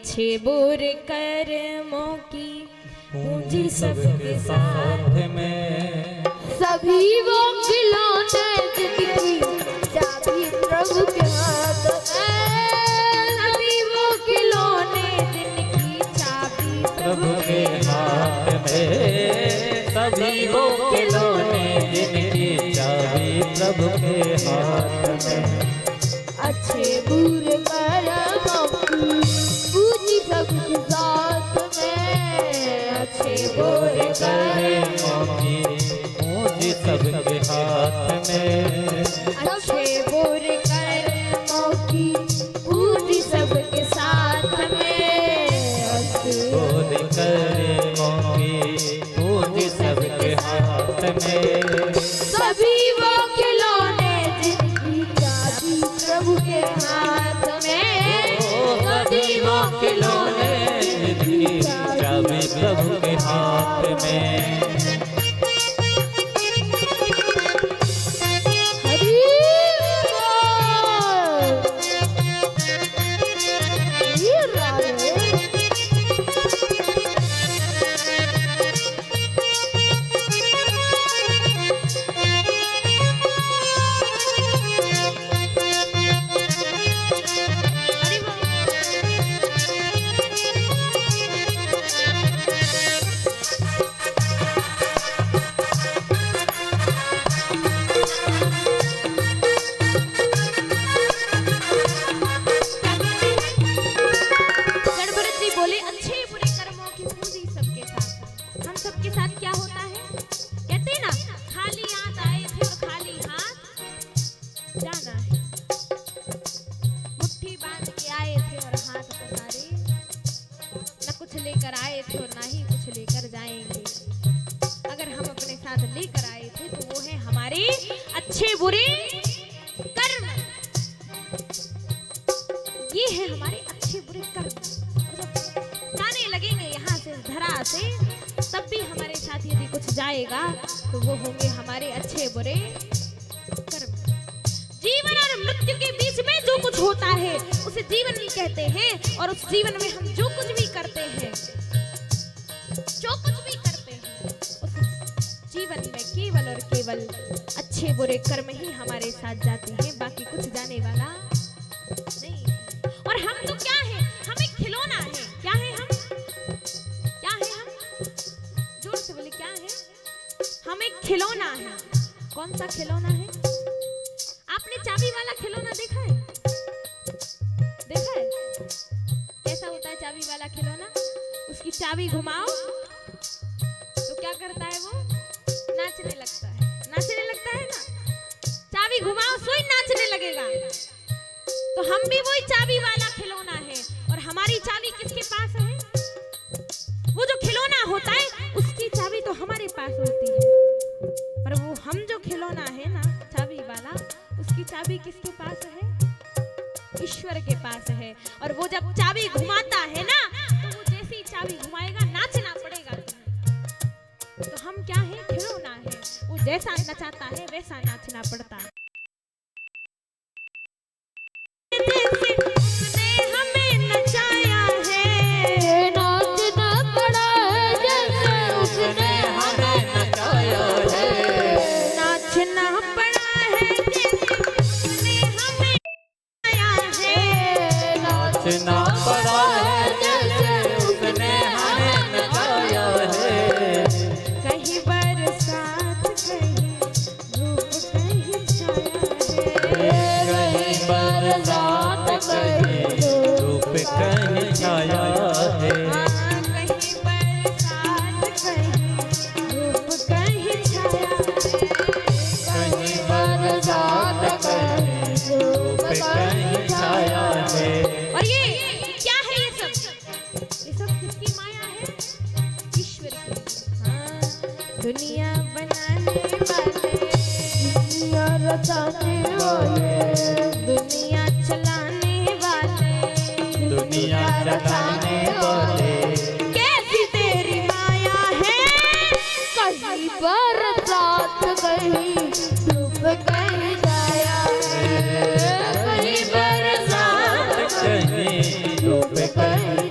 अच्छे बुरे कर्मों की पूंजी सबके साथ में, सभी वो खिलौने जिनकी चाबी प्रभु के हाथ में, सभी वो खिलौने जिनकी चाबी प्रभु के हाथ में, सभी वो खिलौने जिनकी चाबी प्रभु के हाथ में। अच्छे बुरे कर्मों की पूंजी सबके साथ में, अच्छे बुरे कर्मों की पूंजी सबके हाथ में, अच्छे बुरे कर्मों की पूंजी सबके साथ में, बुरे कर्मों की पूंजी सबके हाथ में। सभी वो खिलौने जिनकी चाबी प्रभु के हाथ में, सभी वो खिलौने जिनकी चाबी प्रभु के हाथ में। लेकर आए थे और ना ही कुछ लेकर जाएंगे। अगर हम अपने साथ लेकर आए थे तो वो है हमारे अच्छे बुरे कर्म। ये है हमारे अच्छे बुरे कर्म। जाने लगेंगे यहाँ से धरा से, तब भी हमारे साथ यदि कुछ जाएगा तो वो होंगे हमारे अच्छे बुरे कर्म। जीवन और मृत्यु के बीच में जो कुछ होता है उसे जीवन भी कहते हैं, और उस जीवन में हम जो कुछ भी करते हैं, उस जीवन में केवल और केवल अच्छे बुरे कर्म ही हमारे साथ जाते हैं, बाकी कुछ जाने वाला नहीं है। और हम तो क्या है, हम एक खिलौना है। क्या है हम? क्या है हम? जोर से बोले, क्या है हम? एक खिलौना है। कौन सा खिलौना है? आपने चाबी वाला खिलौना देखा है? देखा है? कैसा होता है चाबी वाला खिलौना? उसकी चाबी घुमाओ तो क्या करता है वो? नाचने लगता है। नाचने लगता है ना? चाबी घुमाओ सो ही नाचने लगेगा। तो हम भी वही चाबी वाला खिलौना है, और हमारी चाबी किसके पास है? वो जो खिलौना होता है उसकी चाबी तो हमारे पास होती है, पर वो हम जो खिलौना है ना चाबी वाला, उसकी चाबी किसके पास है? ईश्वर के पास है। और वो जब चाबी घुमाता है ना, तो वो जैसी चाबी घुमाएगा नाचना पड़ेगा तुम्हें। तो हम क्या है? खिलौना है। वो जैसा नचाता है वैसा नाचना पड़ता है। उसने हमें नचाया है, नाचना पड़ा है जैसे उसने हमें नचाया है, नाचना पड़ा है जैसे उसने हमें नचाया है, नाचना पड़ा है जैसे उसने हमें नचाया है। कहीं बरसात कहीं धूप कहीं छाया है, कहीं बरसात कहीं धूप कहीं छाया है, हाँ, कहीं बरसात कहीं धूप कहीं छाया है, कहीं बरसात कहीं धूप कहीं छाया है। और ये क्या है? ये सब किसकी माया है? ईश्वर की। हाँ, दुनिया बनाने वाले, दुनिया रचाने वाले, दुनिया चलाने वाले, दुनिया चलाने वाले, कैसी तेरी माया है? कहीं बरसात कहीं धूप कहीं छाया है, कहीं बरसात कहीं धूप कहीं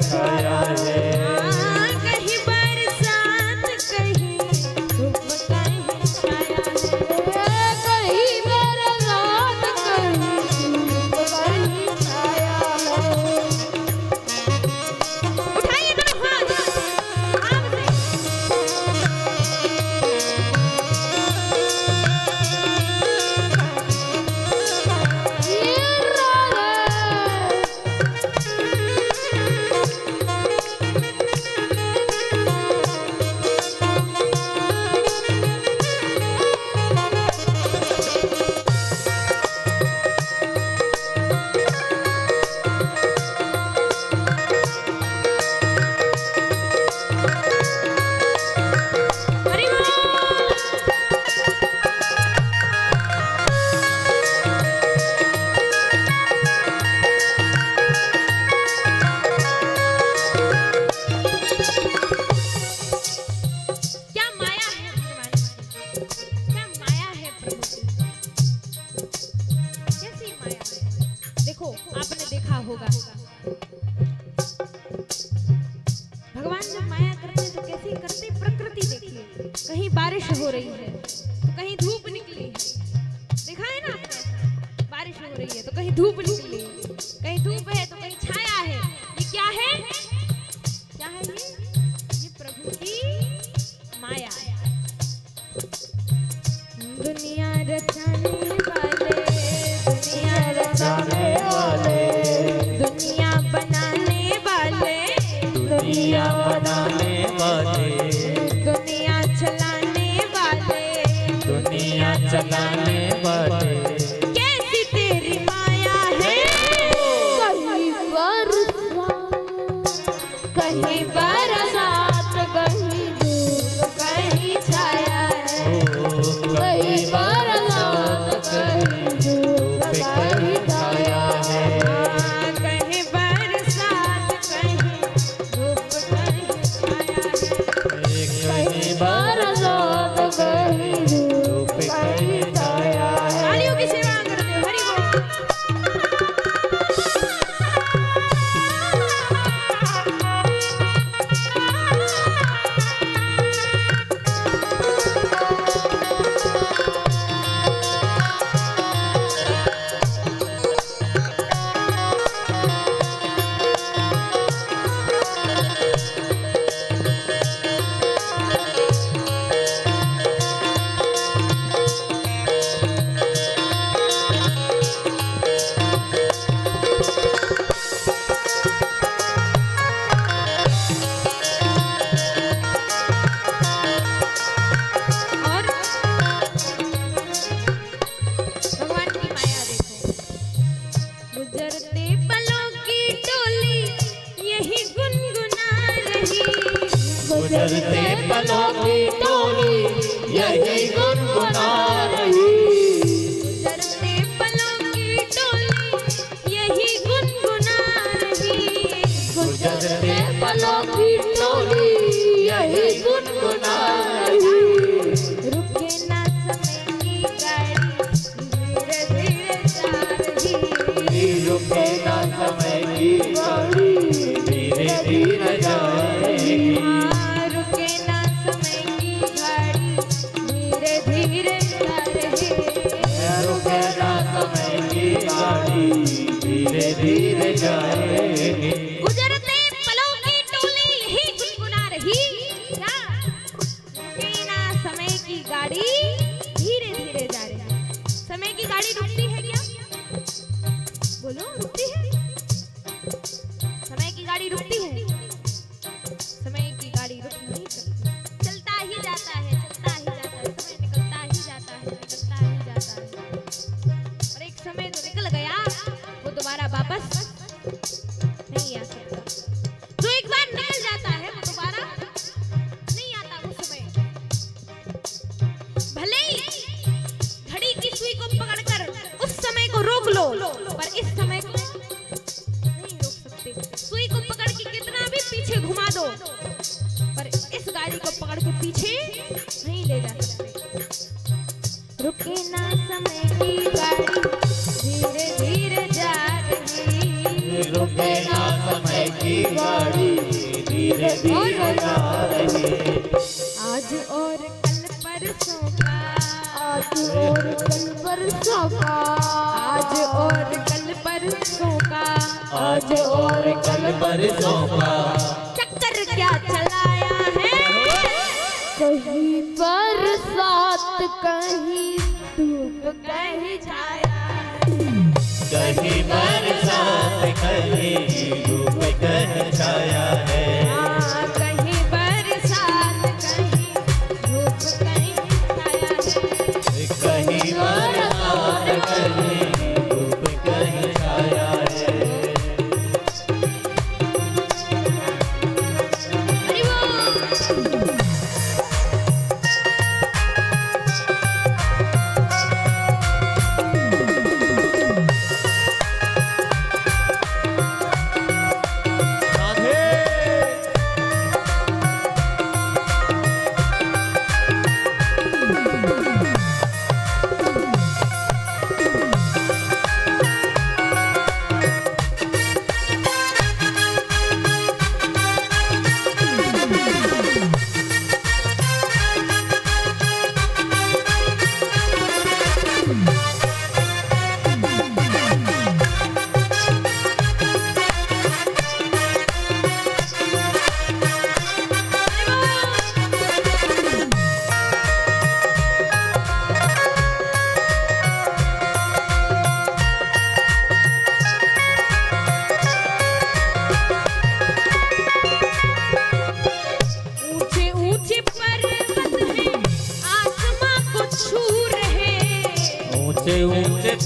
आपने देखा होगा भगवान जब माया करते हैं तो कैसी करते, प्रकृति देखिए, कहीं बारिश हो रही है तो कहीं धूप निकली है, देखा है ना आपने, बारिश हो रही है तो कहीं धूप निकली, कहीं धूप है तो कहीं छाया है। ये क्या है, क्या है ये प्रभु की माया है। दुनिया रचाने वाले, दुनिया रचाने वाले, दुनिया बनाने वाले, दुनिया बनाने वाले, दुनिया चलाने वाले, दुनिया चलाने वाले, कैसी तेरी माया है। कहीं कहीं बरसात, कहीं धूप, कहीं छाया है, कहीं बरसात, कहीं धूप, कहीं छाया है, कहीं बरसात, कहीं धूप, कहीं छाया है। कहीं बरसात, कहीं धूप कहीं छाया है। तालियों की सेवा करते हो, हरि बोल। और भगवान की माया देखो, गुजरते पलों की टोली यही गुनगुना रही, गुजरते पलों की टोली यही गुनगुना रही, गुजरते पलों की टोली यही गुनगुना रही, गुजरते पलों की टोली यही गुनगुना रही, रुके ना समय की गाड़ी धीरे धीरे जा रही, रुके ना समय की गाड़ी धीरे धीरे जाएगी, रुके ना समय की गाड़ी धीरे धीरे जा रही, रुके ना समय की गाड़ी धीरे धीरे जाएगी, गुजरते पलों की टोली यही गुनगुना रही, क्या रुके ना समय की गाड़ी धीरे धीरे जा रही। समय की गाड़ी रुकती है क्या, बोलो रुकती है, समय की गाड़ी रुकती है, समय की गाड़ी रुक नहीं सकती, चलता ही जाता है, चलता ही जाता है, समय निकलता ही जाता है, निकलता ही जाता है, और एक समय तो निकल गया वो दोबारा वापस नहीं आ सकता। जो एक बार निकल जाता है वो दोबारा नहीं आता वो समय। भले ही घड़ी की सुई को पकड़कर उस समय को रोक लो, पर इस समय को नहीं रोक सकते। सुई को पकड़ के कितना भी पीछे घुमा दो, पर इस गाड़ी को पकड़ के पीछे नहीं ले जा सकते। रुके ना समय की गाड़ी धीरे धीरे जा रही, रुके ना समय की गाड़ी धीरे धीरे जा रही, आज और कल परसों का, आज और कल परसों का, आज और कल परसों का, आज और कल परसों का, चक्कर क्या चलाया है। कहीं बरसात, कहीं धूप, कहीं छाया है, कहीं बरसात कहीं धूप कहीं छाया है, कहीं बरसात, कहीं धूप, कहीं छाया है। कहीं बरसात कहीं धूप कहीं छाया है। हरि बोल।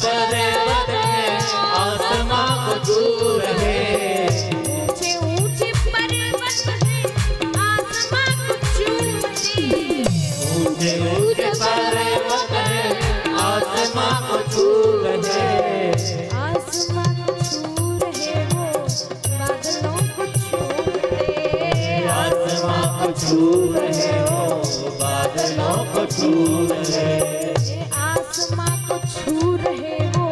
पर्वत है आसमां को छू रहे ऊंचे ऊंचे पर्वत हैं आसमां को चूमते ऊंचे ऊंचे पर्वत है आसमां को छू रहे आसमां को छू रहे वो बादलों को छूते आसमां को छू रहे हो बादलों को छू रहे आसमां को छू रहे हो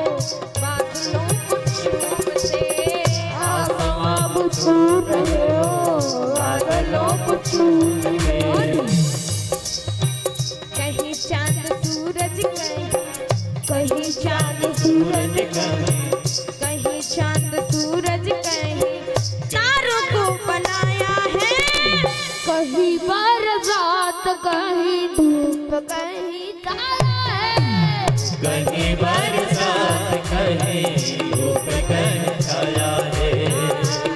बादलों को छूते आसमां को छू रहे हो बादलों को छू रहे कहीं चांद सूरज कहीं चांद सूरज कहीं कहीं चांद सूरज कहीं तारों को बनाया है कहीं बरसात कहीं धूप कहीं तारा है कहीं बरसात कहीं धूप कहीं छाया है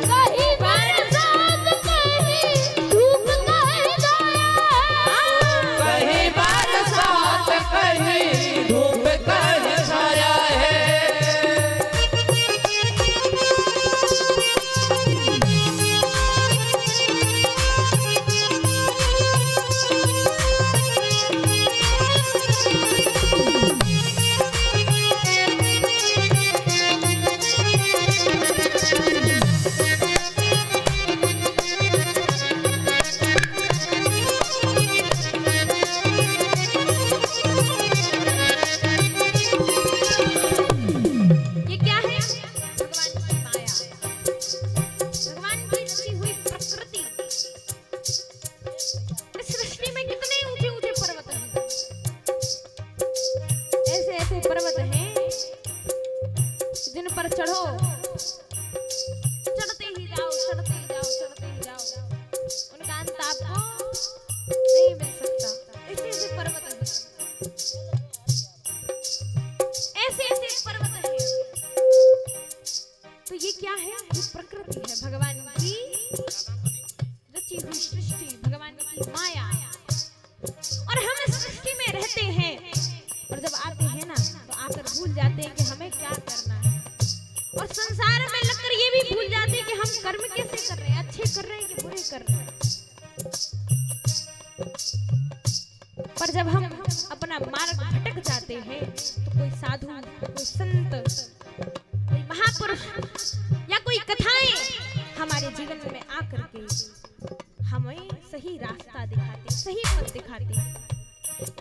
कहीं बरसात कहीं धूप कहीं छाया है कहीं बरसात कहीं धूप कहीं छाया है ये क्या है भगवान की माया भगवान की रची हुई प्रकृति इस सृष्टि में कितने ऊंचे ऊंचे पर्वत हैं ऐसे ऐसे पर्वत हैं जिन पर चढ़ो चढ़ते ही जाओ चढ़ते ही जाओ चढ़ते ही जाओ उनका अंत आपको नहीं मिल सकता ऐसे ऐसे पर्वत हैं ऐसे ऐसे पर्वत हैं तो ये क्या है ये प्रकृति है भगवान की रची हुई सृष्टि भगवान की माया और हम इस सृष्टि में रहते हैं और जब आते हैं ना तो आकर भूल जाते हैं कि हमें क्या करना है और संसार में लगकर ये भी भूल जाते हैं कि हम कर्म कैसे कर रहे हैं अच्छे कर रहे हैं कि बुरे कर रहे हैं पर जब हम अपना मार्ग भटक जाते हैं तो कोई साधु कोई संत कोई महापुरुष या कोई कथाएं हमारे जीवन में आकर के हमें सही रास्ता दिखाते सही पथ दिखाते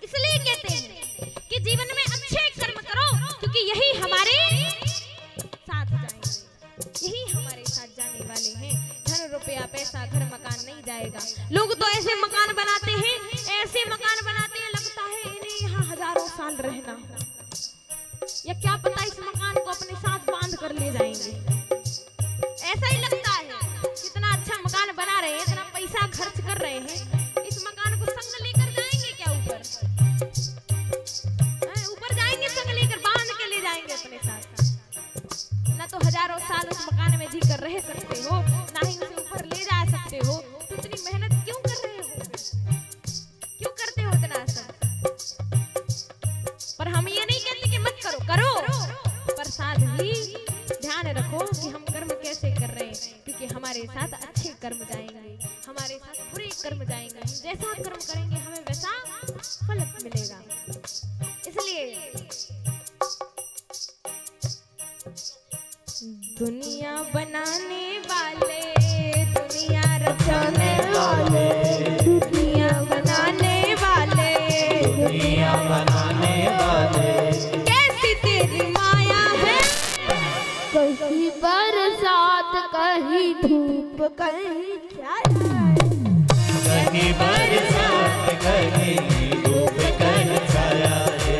इसलिए कहते हैं कि जीवन में अच्छे कर्म करो क्योंकि यही हमारे साथ जाएंगे यही हमारे साथ जाने वाले हैं धन रुपया पैसा घर मकान नहीं जाएगा लोग तो ऐसे मकान बनाते हैं ऐसे मकान बनाते हैं लगता है इन्हें यहाँ हजारों साल रहना या क्या पता इस मकान को अपने साथ बांध कर ले जाएंगे ऐसा ही लगता है कितना अच्छा मकान बना रहे हैं इतना पैसा खर्च कर रहे हैं इस मकान को संग लेकर जाएंगे क्या ऊपर ऊपर जाएंगे संग लेकर बांध के ले जाएंगे अपने साथ ना तो हजारों साल उस मकान में जी कर रह सकते हो ना ही उसे ऊपर ले जा सकते हो तो इतनी मेहनत क्यों कर रहे हो क्यों करते हो इतना सब पर हम ये नहीं कहते कि मत करो करो पर साथ ही ध्यान रखो कि हम कर्म कैसे कर रहे हैं क्योंकि हमारे साथ अच्छे कर्म जाएंगे हमारे साथ बुरे कर्म जाएंगे हम जैसा कर्म करेंगे हमें वैसा फल मिलेगा इसलिए दुनिया बनाने वाले दुनिया रचाने वाले दुनिया बनाने वाले दुनिया बनाने वाले कैसी तेरी माया है कहीं बरसात कहीं धूप कहीं छाया कहीं बरसात कहीं धूप कहीं छाया है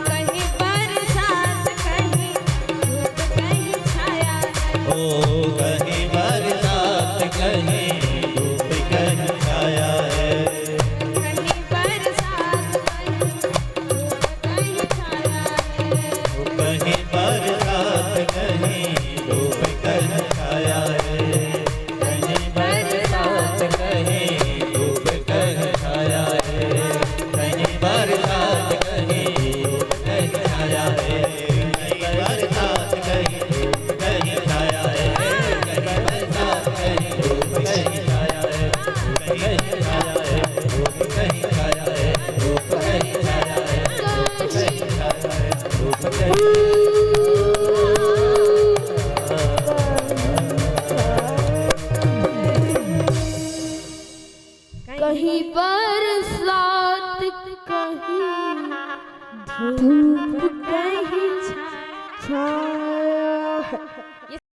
कहीं बरसात कहीं धूप कहीं छाया ओ कहीं बरसात कहीं धूप कहीं छाया है कहीं बरसात कहीं धूप कहीं छाया है कहीं बरसात कहीं धूप कहीं छाया है कहीं बरसात कहीं धूप कहीं छाया है कहीं बरसात कहीं धूप कहीं छाया है धूप